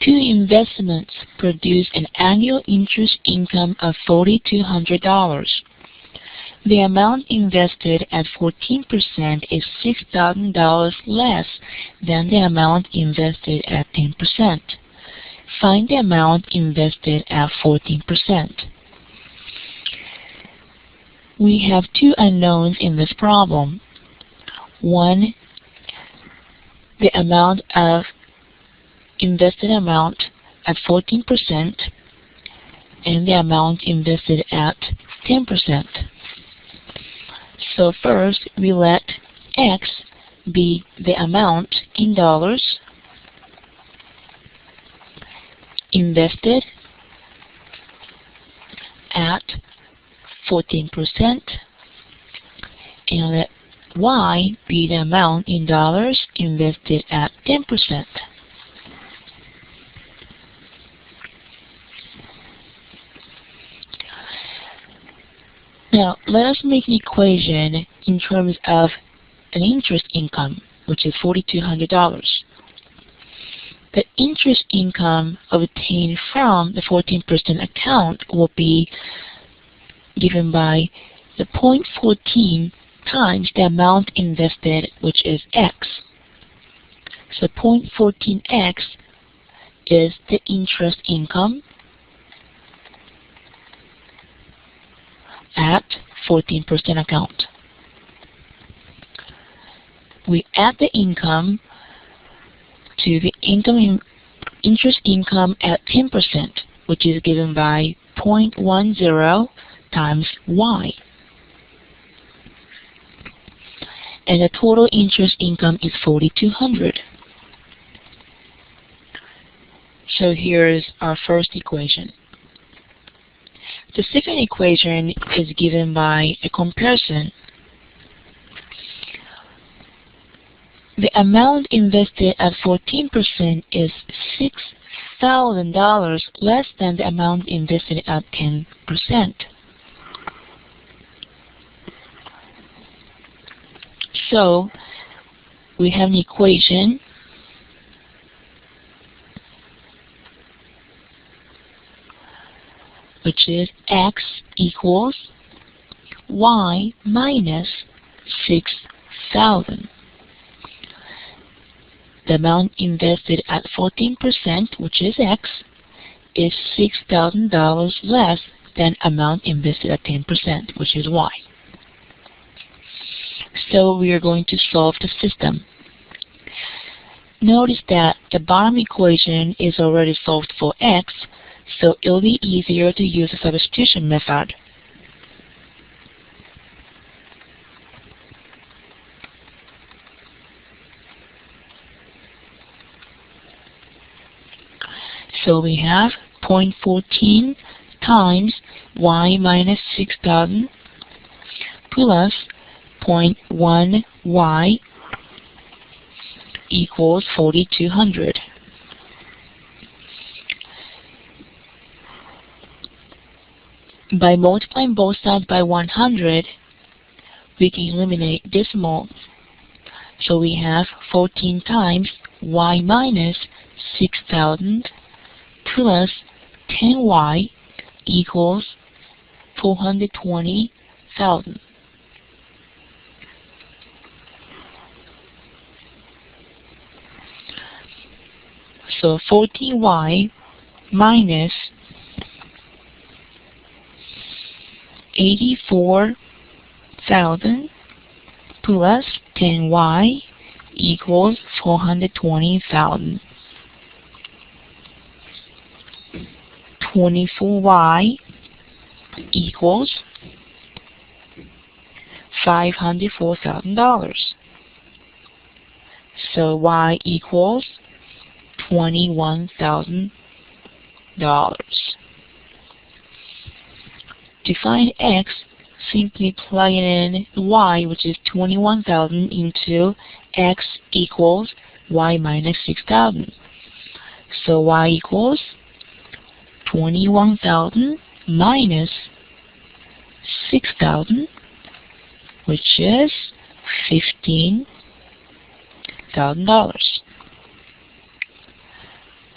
Two investments produce an annual interest income of $4,200. The amount invested at 14% is $6,000 less than the amount invested at 10%. Find the amount invested at 14%. We have two unknowns in this problem. One, the amount of invested amount at 14% and the amount invested at 10%. So first we let X be the amount in dollars invested at 14% and let Y be the amount in dollars invested at 10%. Now, let us make an equation in terms of an interest income, which is $4,200. The interest income obtained from the 14% account will be given by the 0.14 times the amount invested, which is X. So 0.14X is the interest income at 14% account. We add the income to the interest income at 10%, which is given by 0.10 times Y. And the total interest income is $4,200. So here's our first equation. The second equation is given by a comparison. The amount invested at 14% is $6,000 less than the amount invested at 10%. So we have an equation which is X equals Y minus 6,000. The amount invested at 14%, which is X, is $6,000 less than amount invested at 10%, which is Y. So we are going to solve the system. Notice that the bottom equation is already solved for X, so it'll be easier to use the substitution method. So we have 0.14 times Y minus 6,000 plus 0.1 Y equals 4,200. By multiplying both sides by 100, we can eliminate decimals. So we have 14 times Y minus 6,000 plus 10Y equals 420,000. So 14Y minus 84,000 plus 10Y equals 420,000. 24Y equals $504,000. So Y equals $21,000. To find X, simply plug in Y, which is 21,000, into X equals Y minus 6,000. So Y equals 21,000 minus 6,000, which is $15,000.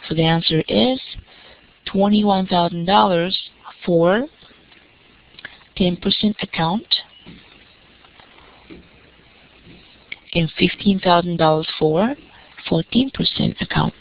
So the answer is $21,000 for 10% account and $15,000 for 14% account.